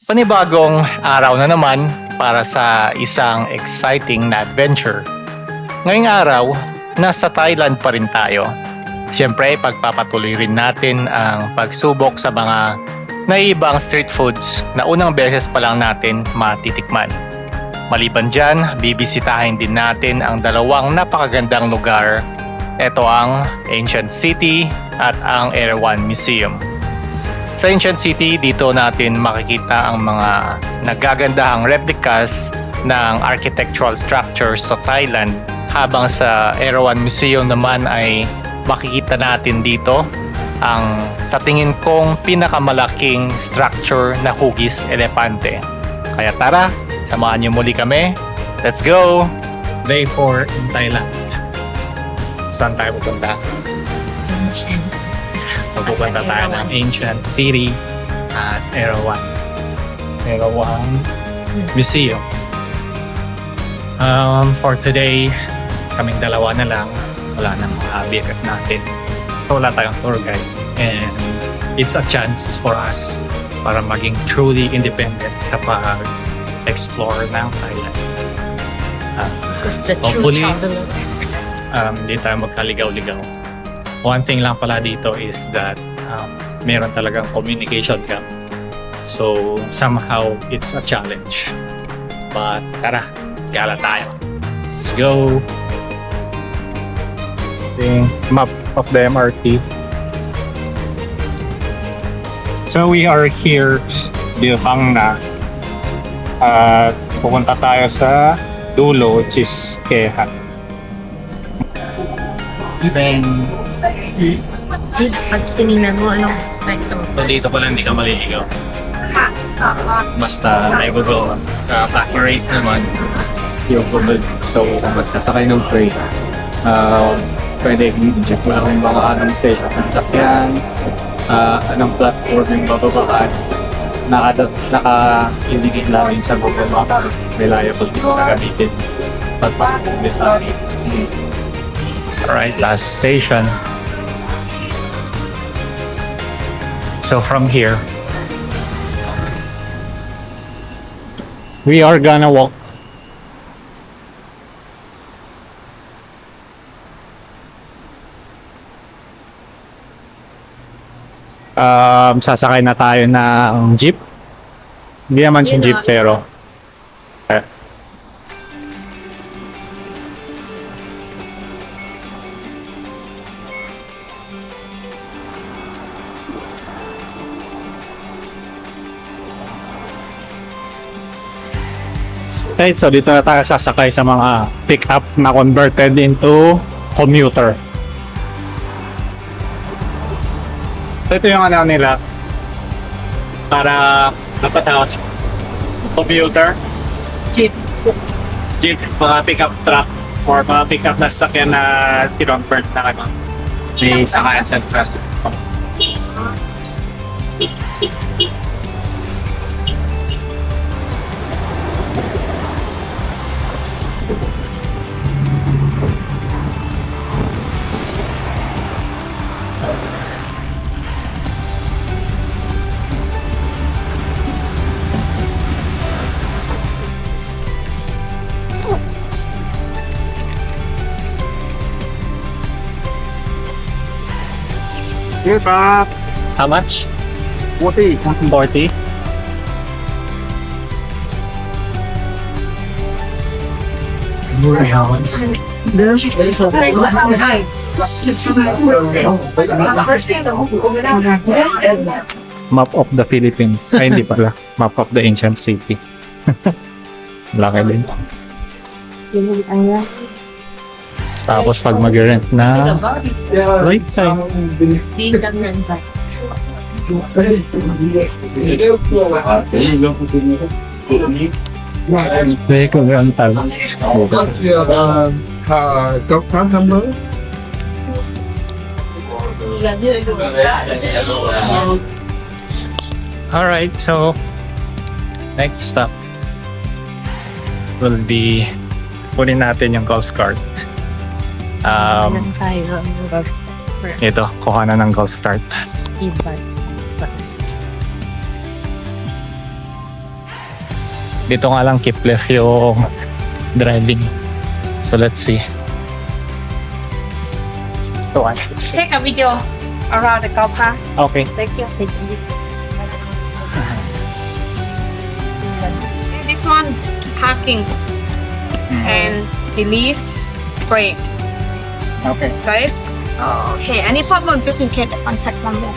Panibagong araw na naman para sa isang exciting na adventure. Ngayong araw, nasa Thailand pa rin tayo. Siyempre, pagpapatuloy rin natin ang pagsubok sa mga naiibang street foods na unang beses pa lang natin matitikman. Maliban dyan, bibisitahin din natin ang dalawang napakagandang lugar. Ito ang Ancient City at ang Erawan Museum. Sa Ancient City, dito natin makikita ang mga nagagandahang replicas ng architectural structures sa Thailand, habang sa Erawan Museum naman ay makikita natin dito ang sa tingin kong pinakamalaking structure na hugis elepante. Kaya tara, samahan niyo muli kami. Let's go! Day 4 in Thailand. Saan tayo pupunta? Pupunta tayo ng Ancient City at Erawan Museum. For today, kaming dalawa na lang. Wala nang mga BFF natin. So, wala tayong tour guide. And it's a chance for us para maging truly independent sa pag-explore ng Thailand. Hopefully, hindi tayo magkaligaw-ligaw. One thing lang pala dito is that meron talagang communication gap. So, somehow, it's a challenge. But, tara, gala tayo. Let's go! The map of the MRT. So, we are here, Bilhang na. At pupunta tayo sa dulo, which is Kehat. Then, Pag tinignan mo, anong like so? so dito pala hindi ka maliligaw. Basta naibago accurate naman yung tubig. So, kung magsasakay ng train, pwede i-check mo lang yung mga anong station sa sasakyan, anong platform yung bababaan. Naka-indicate lang yun sa Google Maps. Reliable din na gamitin pagpapakulit namin. Alright, last station. So from here, we are gonna walk sasakay na tayo ng jeep. Hindi naman si jeep pero okay, so dito na tayo sasakay sa mga pick-up na converted into commuter. So ito yung ano nila para napatawag commuter, jeep, mga pick-up truck or mga pick-up na sasakyan na tinonvert na ano, may sakayan sa traffic. Here, Bob. How much? 40. 40? Map of the Philippines. Ay, hindi pala. Map of the Ancient City. Laki din. Tapos pag mag-rent na right side. Teko ang tawag. Cốc khám thăm mới. Alright, so next stop will be kunin natin yung golf cart. Ito, kuha na ng golf cart. Dito nga lang Kipler yung driving. So let's see. 216. Take a video around the car park. Okay. Thank you. This one, parking and release brake. Okay. Got it? Okay. Any problem, just in case the contact number.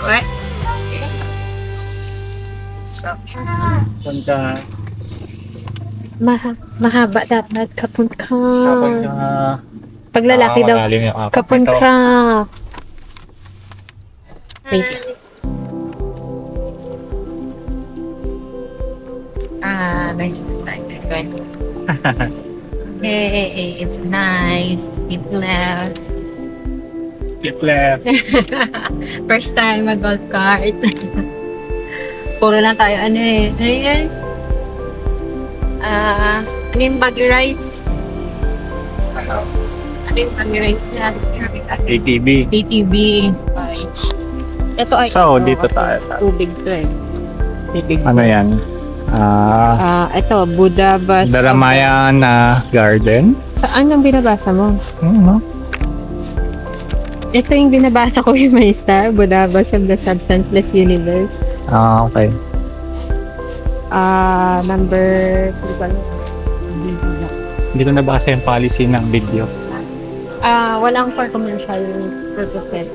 Correct? So, Punta. Mahaba dapat kapun ka. Pag Ah, lalaki daw, malalim yung ako. kapun Ito. ka. Wait. nice. Hey, it's nice. It left. Flip left. First time mag-golf cart. Puro lang tayo, ano eh. Ano yan? Ano yung buggy rides? Ano yung buggy rides niya? ATV. ATV. Ito ay So, dito tayo sa... tubig to eh. Tubig. Ano yan? Ito, Buddha Bus. Daramayana Garden. Saan ang binabasa mo? No? Ito yung binabasa ko yung may star. Buddha Bus of the Substanceless Universe. Ah, okay. Number... Hindi ko nabasa yung policy ng video. Walang for commercial purposes.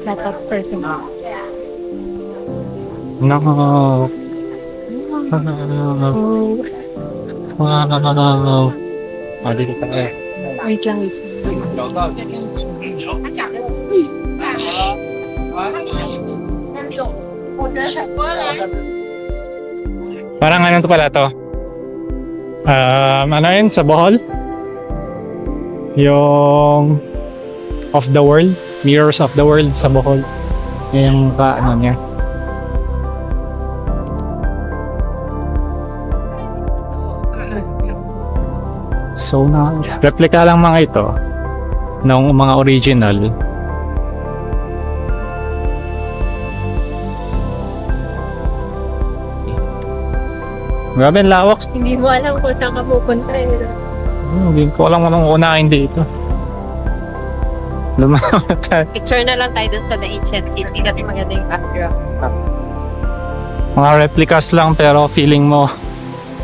Not of personal. No. Oh, Dito tayo. wait lang. Parang ano to pala to? Ano yun? Sa Bohol? Yung of the world? Mirrors of the world sa Bohol. Yung ano niya. So na replica lang mga ito ng mga original. Grabe ang lawak. Hindi mo alam kung saan ka pupunta eh. Hindi ko alam anong unahin dito. Lumawa tayo. Picture na lang tayo dun sa The Ancient City kasi maganda yung backdrop. Mga replicas lang pero feeling mo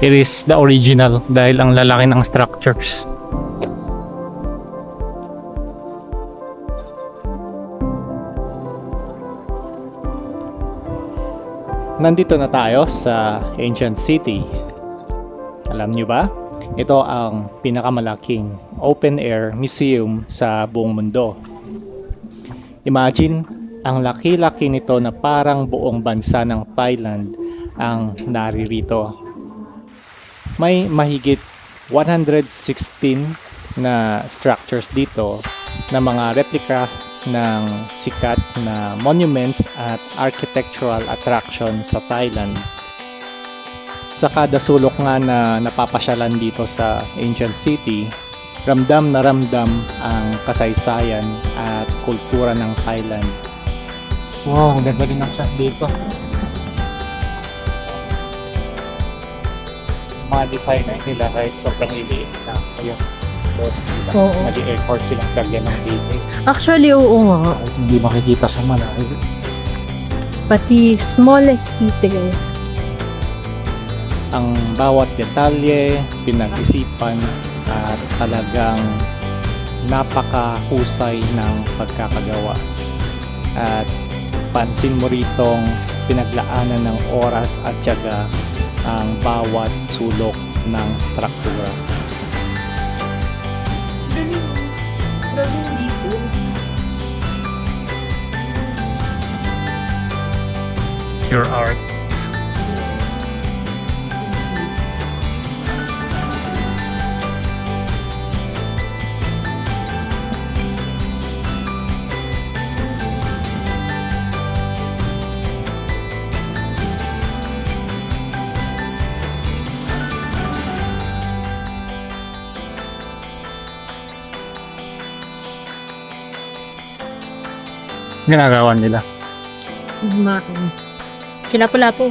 it is the original dahil ang lalaki ng structures. Nandito na tayo sa Ancient City. Alam nyo ba? Ito ang pinakamalaking open-air museum sa buong mundo. Imagine, ang laki-laki nito na parang buong bansa ng Thailand ang naririto. May mahigit 116 na structures dito na mga replica ng sikat na monuments at architectural attraction sa Thailand. Sa kada sulok nga na napapasyalan dito sa Ancient City, ramdam na ramdam ang kasaysayan at kultura ng Thailand. Wow, ganda rin ang shot dito. Mga designer nila kahit sobrang iliit na. Ayun. Oo. Nag-effort silang lagyan ng details. Actually, oo nga. Kahit hindi makikita sa malayo. Pati smallest detail. Ang bawat detalye, pinag-isipan at talagang napakahusay ng pagkakagawa. At pansin mo ritong pinaglaanan ng oras at tiyaga ang bawat sulok ng struktura. Pure art. Ginagawa nila. Sila pala po.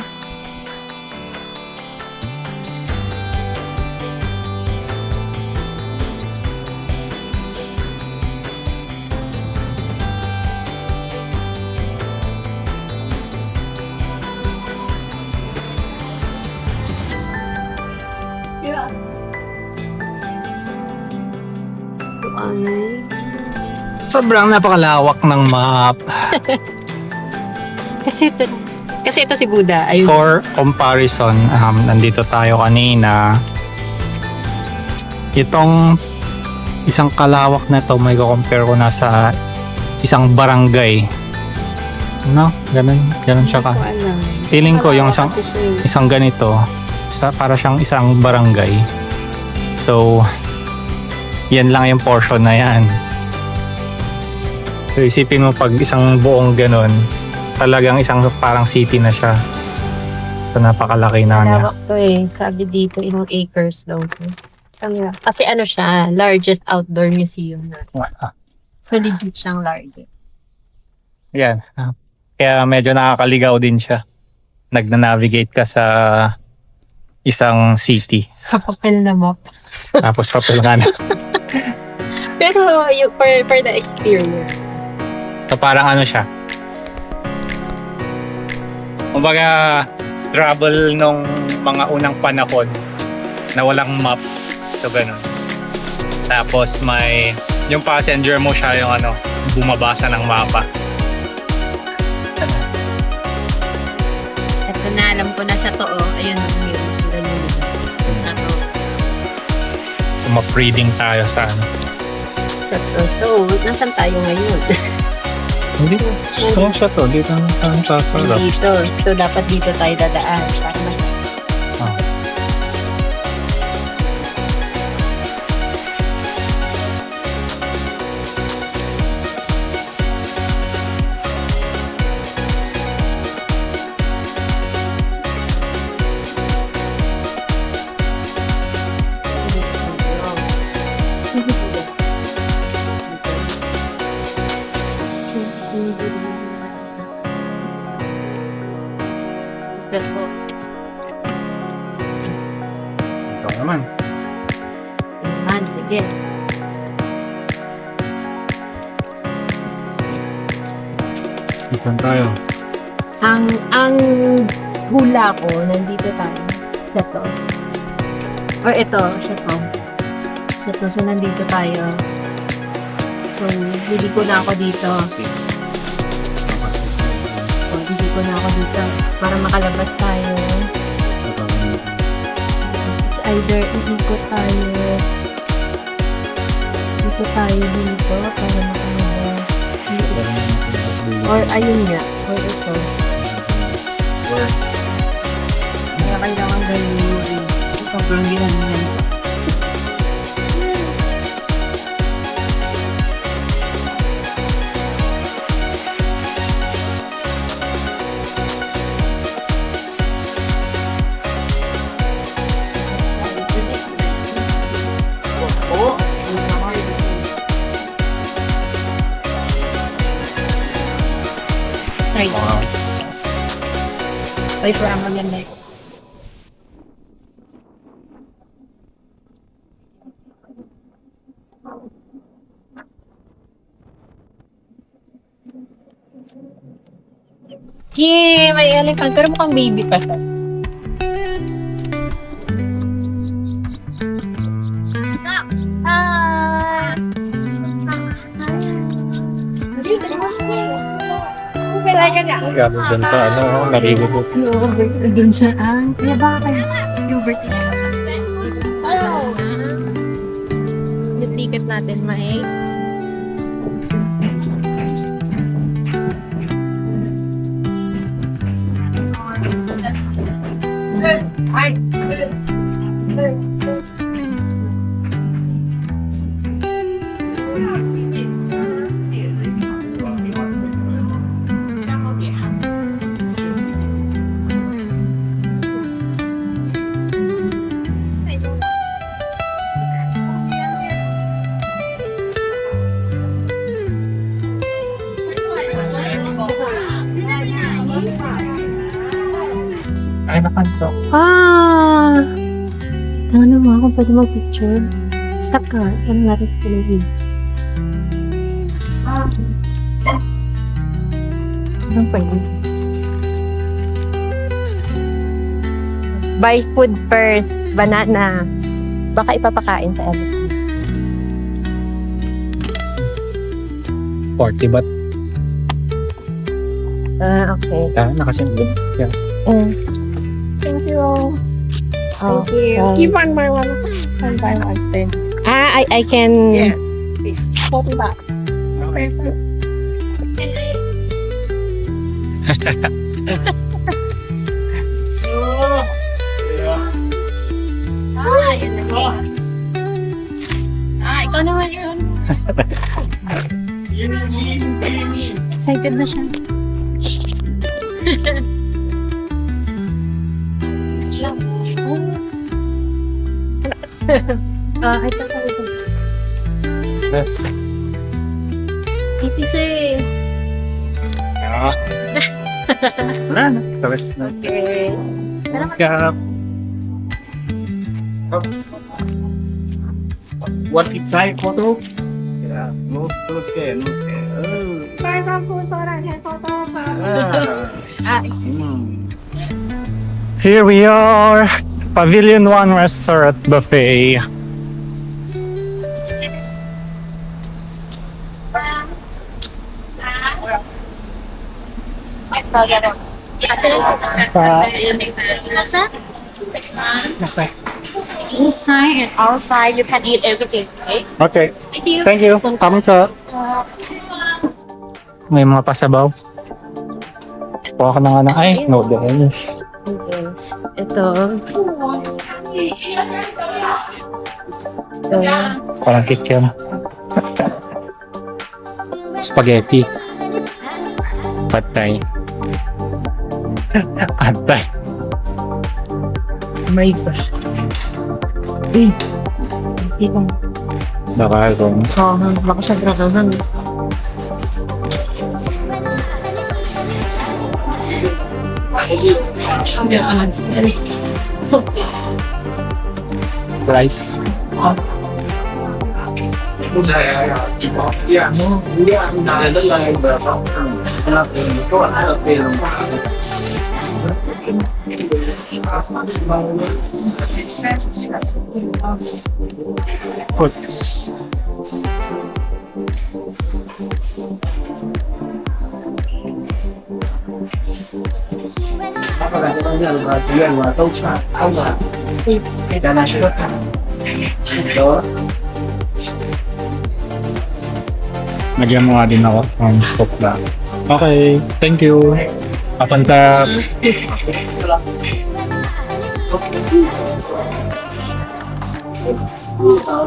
Ay. Sobrang napakalawak ng map. Kasi ito si Buddha. Ayun. For comparison, nandito tayo kanina. Itong isang kalawak na to, may compare ko na sa isang barangay. No? Ganun siya ka. Alam. Feeling ko yung Kasi siya eh. isang ganito, para siyang isang barangay. So, yan lang yung portion na yan. So, isipin mo pag isang buong ganun, talagang isang parang city na siya. So, napakalaki na niya. Malawak to eh. Sabi dito, ilang acres daw to. Kasi ano siya, largest outdoor museum na. So, legit siyang largest. Yan. Kaya medyo nakakaligaw din siya. Nagna-navigate ka sa isang city. Sa papel na map. Tapos papel ka na. Pero for the experience. So parang ano siya. Kumbaga travel nung mga unang panahon na walang map. So ganun. Tapos may yung passenger mo siya yung ano, bumabasa ng mapa. Ito na, alam ko na siya to. Oh. Ayun, ganun. Ito. So map-reading tayo sa ano. So, nasan tayo ngayon? Hindi. So siya to. Dito ang sasarap. Dito. So, dapat dito tayo dadaan. Para ito. Ito naman. Man, sige. Dito tayo. Ang hula ko, nandito tayo. Siya to. Or ito, siya to. Siya to, so nandito tayo. So, hindi ko na ako dito. O, hindi ko na ako dito. Para makalabas tayo. It's either iikot tayo. Dito tayo dito para makalabas. Or ayun nga. Or ito. Kaya kailangan gawin. Sobrang ginagawa. Try ko. Try ko ang maganda. Yay! May elephant. Pero mukhang baby pa siya. Gano'n din sa ano, narinig ko. Doon siya. Kaya ba kayo? Puberty niya. Yung ticket natin, Mae. Ay, napanso. Tangan mo ako, pwede mag-picture. Stop ka. Tangan natin pinagin. Anong pwede? Buy food first. Banana. Baka ipapakain sa elephant. 40 baht. Okay. Nakasimple siya. Thank you. Oh, Give one by one. One by one stand. I can... Yes. Please. 40 baht. Okay. Yun na yun. Ikaw naman yun. Excited na siya. ito. Yes. 83. Yeah. Wala na. Sarap na. Okay. Kap. What inside photo? Yeah, no scare, no scare. Oh. Para sa photo na photo ka. Here we are, Pavilion 1 Restaurant Buffet. Inside and outside, you can eat everything, right? Okay, Thank you. thank you. Kami ka. May mga pasabaw. Kuha ka na nga ng ay, noodles. Yes. Ito. Parang kitchen. Spaghetti. Pad thai. Pad thai. May pas. Dito. Baka kung Baka sa gragahan. rice. Puts. Nagyan mo nga din ako from stop na. Okay, thank you. Kapanta.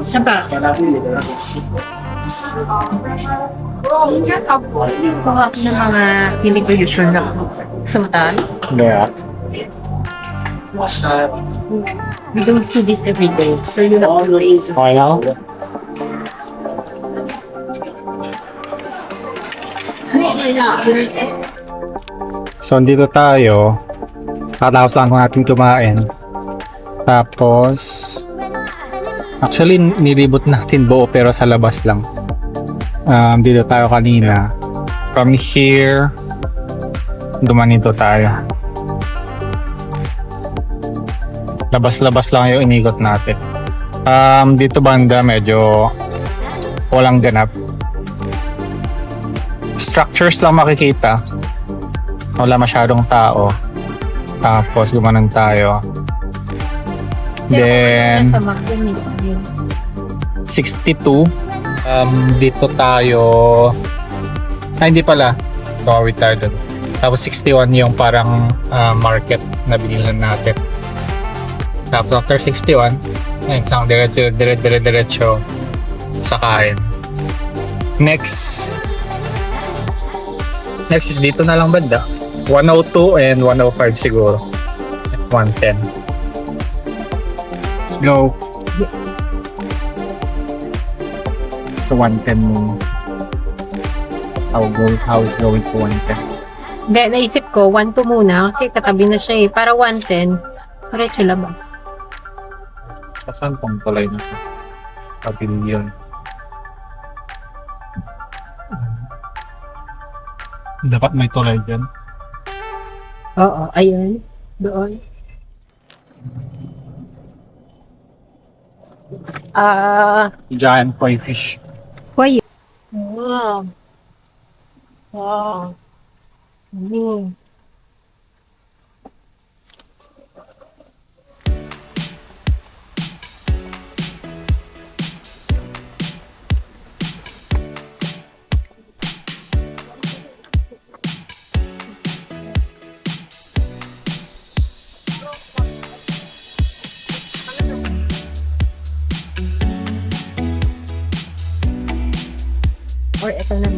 Saba. Bawa ng mga hindi ko usual na sumatan. Yeah. We don't see this every day. So you have to taste. Okay na ako? So, dito tayo. Katapos lang natin kumain. Tapos, actually, nilibot natin buo pero sa labas lang. Dito tayo kanina. From here, dumanito tayo. Labas-labas lang yung inikot natin. Dito banda, medyo walang ganap. Structures lang makikita. Wala masyadong tao. Tapos gumanon tayo. Then 62. Dito tayo. Hindi pala. Gawin tayo dun. Tapos 61 yung parang market na binilhan natin. Tapos after 61, ayun, isang diretso sa kain. Next is dito na lang banda. 102 and 105 siguro. 110. Let's go. Yes. So 110 mo. How's going to 110? Hindi, naisip ko, 1-2 muna kasi katabi na siya eh. Para 110, diretso labas. Saan pang tulay na ito? Pavilion. Dapat may tulay dyan. Oo, ayun. Doon. Giant koi fish. Why? Wow. Wow. Mm. Or ito na.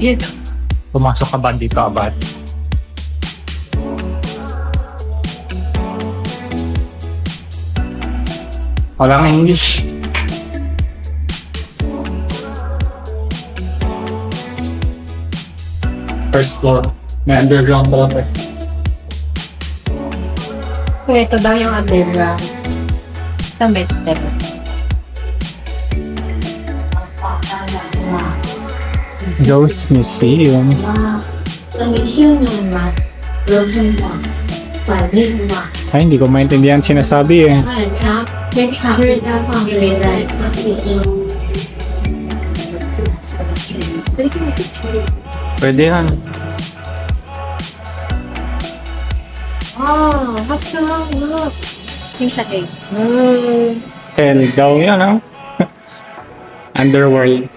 Yan. Pumasok ka ba dito, Abad? Walang English. First floor. May underground pala. Kaya ito daw yung underground. Ito may steps. Ghost Museum. Ay, hindi ko maintindihan sinasabi eh. Pwede yan. Oh, hapso. Look. Yung sakay. Hell daw yan, ha? Underworld.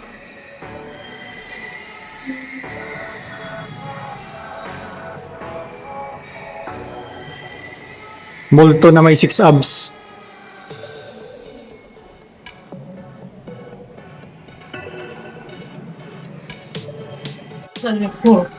Multo na may 6 abs. Oh.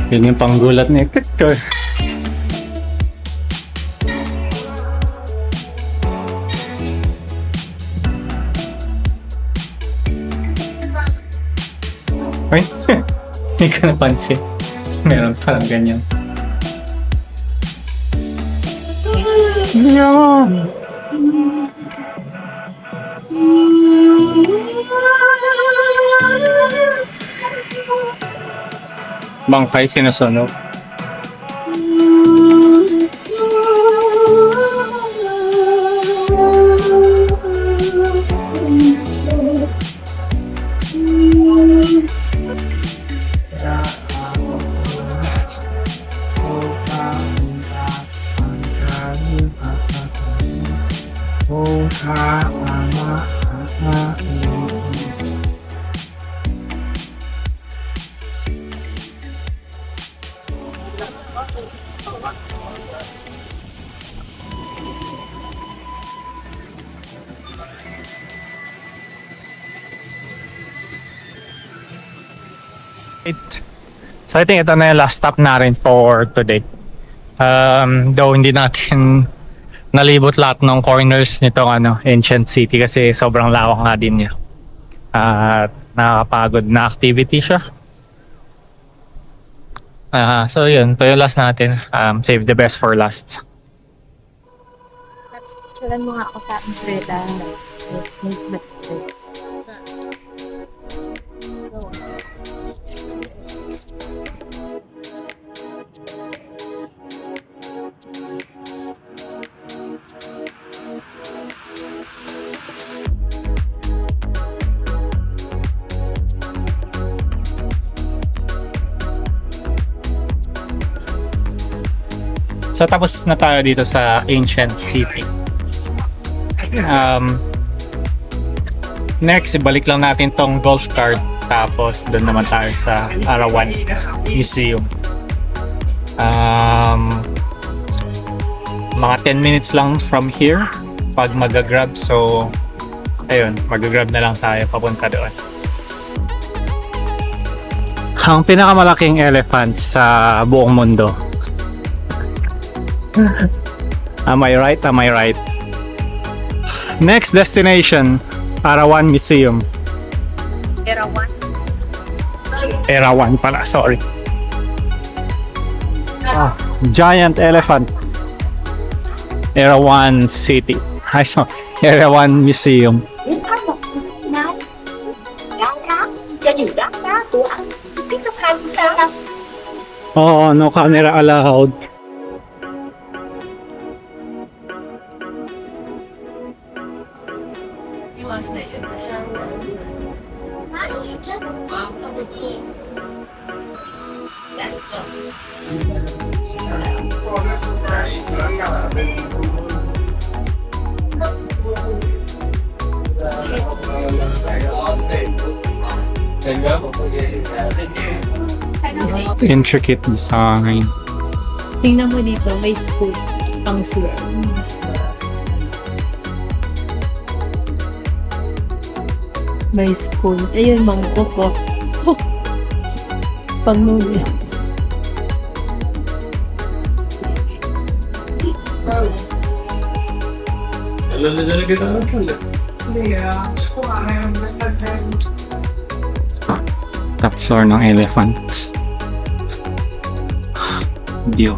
Yun yung panggulat ni Kaka. Ay, hindi ko napansin. Meron parang ganyan. No! Bangkay sinusunog. So I think ito na yung last stop na rin for today. Though hindi natin nalibot lahat ng corners nitong ancient city kasi sobrang lawak nga din niya. At nakakapagod na activity siya. So yun, ito yung last natin. Save the best for last. Picturean mo nga ako sa umbrella. So tapos na tayo dito sa ancient city. Next, ibalik lang natin tong golf cart. Tapos doon naman tayo sa Arawan Museum. Mga 10 minutes lang from here pag mag-grab. So ayun, mag-grab na lang tayo papunta doon. Ang pinakamalaking elephant sa buong mundo Am I right? Am I right? Next destination, Erawan Museum. Erawan. Erawan pala, sorry. Giant elephant. Erawan City. Ay, sorry. Erawan Museum. Đến thăm một này gạo cá cho dù đá cá của anh biết cấp hai sao đâu. Oh, no camera allowed. Intricate design. Tingnan mo dito, may spoon. Pang soup. May spoon. Ayun, mangkok ko. Pang noodles. Top floor ng elephant. View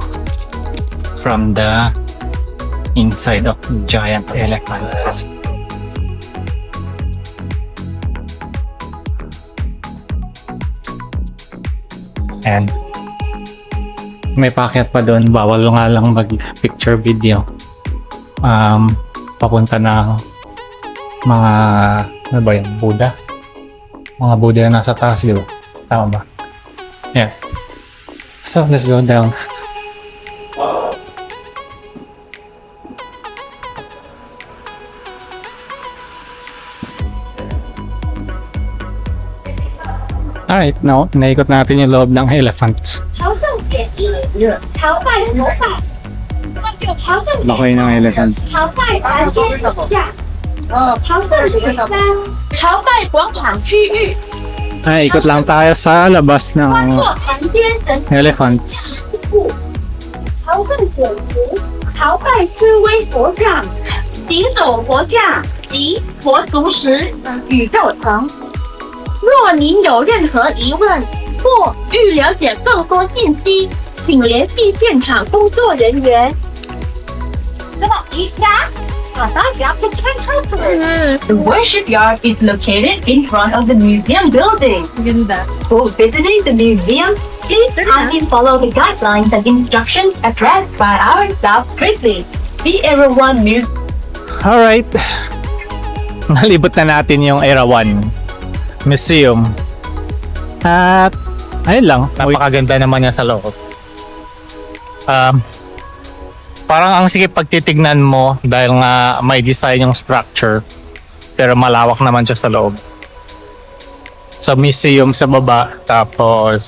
from the inside of giant elephant. And may packet pa doon, bawal nga lang mag-picture video. Papunta na mga, ano ba yun, Buddha? Mga Buddha na nasa taas, di ba? Tama ba? Yeah. So, let's go down. Alright, now, naikot natin yung loob ng elephants. 朝圣点一，朝拜佛法，朝圣 Laki ng elephant. 朝拜凡间等价，朝圣点三，朝拜广场区域， Ay, ikot lang tayo sa labas 观 ng 坐凡间等 elephants. 部，朝圣点五，朝拜智威佛像，顶斗佛像及佛足石、宇宙层。若您有任何疑问或欲了解更多信息，请联系现场工作人员。那么，一下，大家请看清楚。The worship yard is located in front of the museum building. Ganda. For visiting the museum, please kindly follow the guidelines and instructions addressed by our staff strictly. The Erawan Museum. Alright. Nalibot na natin yung Erawan Museum. At, ayun lang. Napakaganda naman niya sa loob. Parang ang sige pagtitignan mo dahil nga may design yung structure pero malawak naman siya sa loob. So, museum sa baba. Tapos,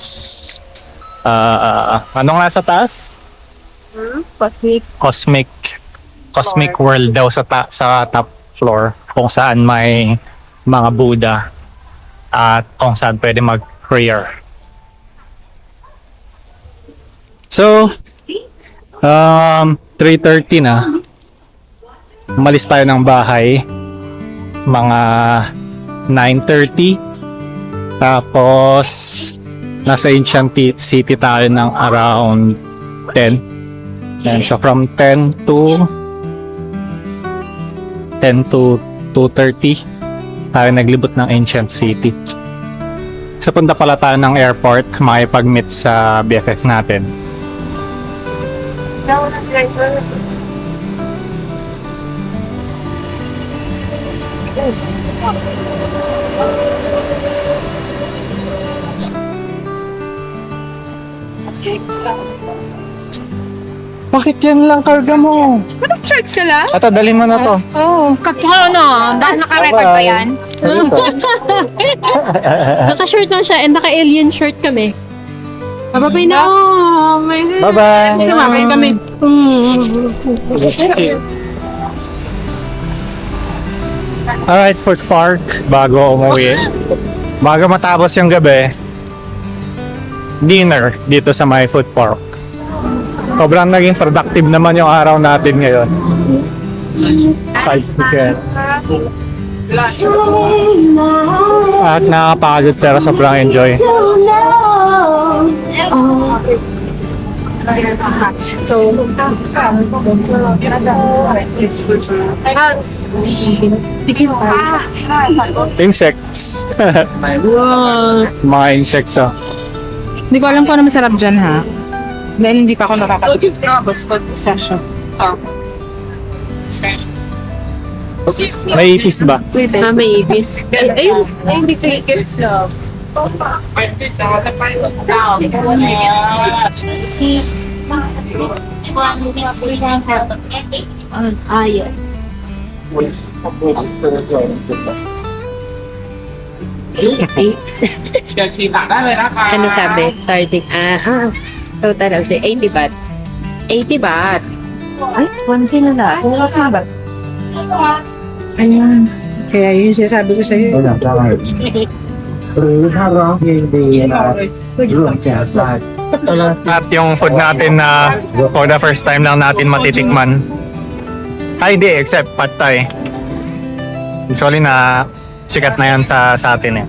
ano nga sa taas? Cosmic world daw sa top floor kung saan may mga Buddha at kung saan pwede mag-prayer. So, 3:30 na. Umalis tayo ng bahay. Mga 9:30. Tapos, nasa Ancient City tayo ng around 10. And so, from 10 to 2:30 tayo naglibot ng Ancient City. So punta pala tayo ng airport, makipag-meet sa BFF natin. Bakit yan lang karga mo? Shorts ka lang? Ito, dalhin mo na to. Oo. Katano. Dahil naka-record pa yan. Naka-shirt lang siya and naka-alien shirt kami. Babay na. Bye-bye. Sumabay kami. Alright, Food Park. Bago umuwi. Bago matapos yung gabi, dinner dito sa my Food Park. Sobrang naging productive naman yung araw natin ngayon. Five chicken. At nakakapagod pero sobrang enjoy. Insects. Mga insects, oh. Hindi ko alam kung ano masarap dyan, ha? Dahil hindi pa ako nakakatulog. Session. May ipis ba? May ibis. Ayun, may crickets lang. Ayaw. Ano sabi? Starting, total kasi 80 baht. 80 baht. Ay, 1K na lang. Ayun. Kaya yun sinasabi ko sa'yo. หรือถ้าร้องเพลงดีนะร่วมแจ๊สได้ At yung food natin na for the first time lang natin matitikman. Ay, hindi, except pad thai. Usually na sikat na yan sa atin eh.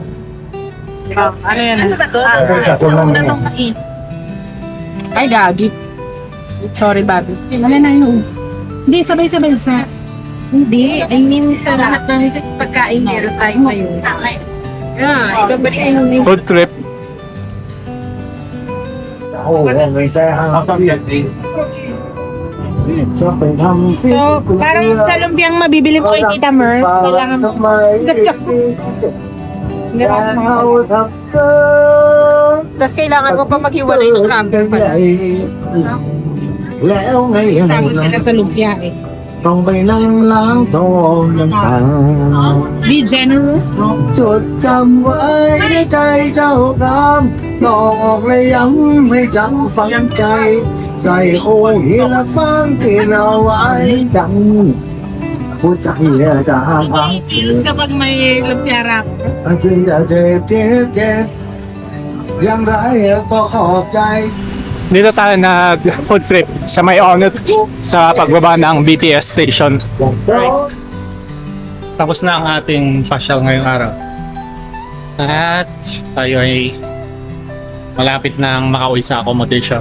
Ano yan? sa tulong mo Ay, gagi. Sorry, Bobby. Wala na yun. Hindi, sabay-sabay sa... Hindi, I mean sa lahat ng pagkain meron tayo ngayon. Ibabalik yung Food trip. โอ้โหไม่ใช่ห้างชอบไปทำสิ So, parang sa lumpiang mabibili mo kay Tita Mers, kailangan mo... ทำไมเขาทำเกิน Tapos kailangan mo pa maghiwalay ng number pa. แล้วไง Kasama sila sa lumpia eh. ต้องไปนั่งล้างโทนน้ำตา Be generous. จดจำไว้ในใจเจ้ากรรมตอกและย้ำให้จำฝังใจ ใส่โอ้ยและฟังที่เอาไว้กันหัวใจจะพัง kapag may lumpia wrap. จึงจะเจ็บอย่างไรก็ขอบใจ Dito tayo na food trip sa may onot sa pagbaba ng BTS station. Tapos na ang ating pasyal ngayong araw. At tayo ay malapit nang makauwi sa accommodation.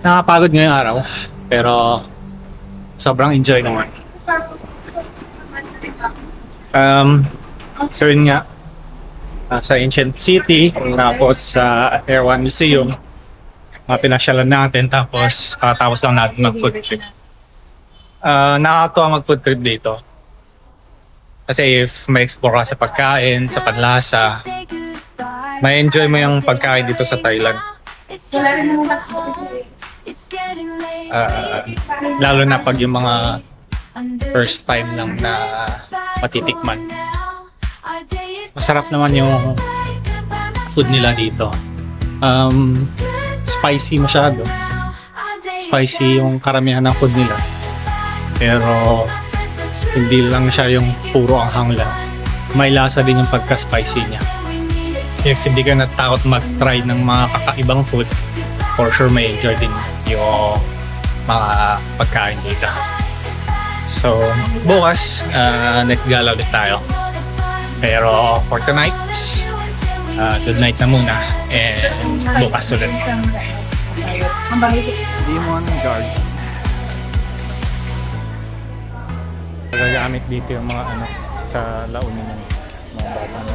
Nakapagod ngayong araw, pero sobrang enjoy naman. So yun nga, sa Ancient City, tapos sa Erewhon Museum, mga pinasyalan natin, tapos tapos lang natin mag-food trip. Nakakatuwa mag-food trip dito. Kasi if may explore ka sa pagkain, sa panlasa, may enjoy mo yung pagkain dito sa Thailand. Lalo na pag yung mga first time lang na matitikman. Masarap naman yung food nila dito. Spicy masyado. Spicy yung karamihan ng food nila. Pero hindi lang siya yung puro anghang lang. May lasa din yung pagka-spicy niya. If hindi ka natakot mag-try ng mga kakaibang food, for sure may enjoy din yung mga pagkain dito. So, bukas, nag-gala ulit tayo. Pero for tonight, good night na muna. And bukas ulit. Hindi mo anong guard. Nagagamit dito yung mga sa launin ng mga bata.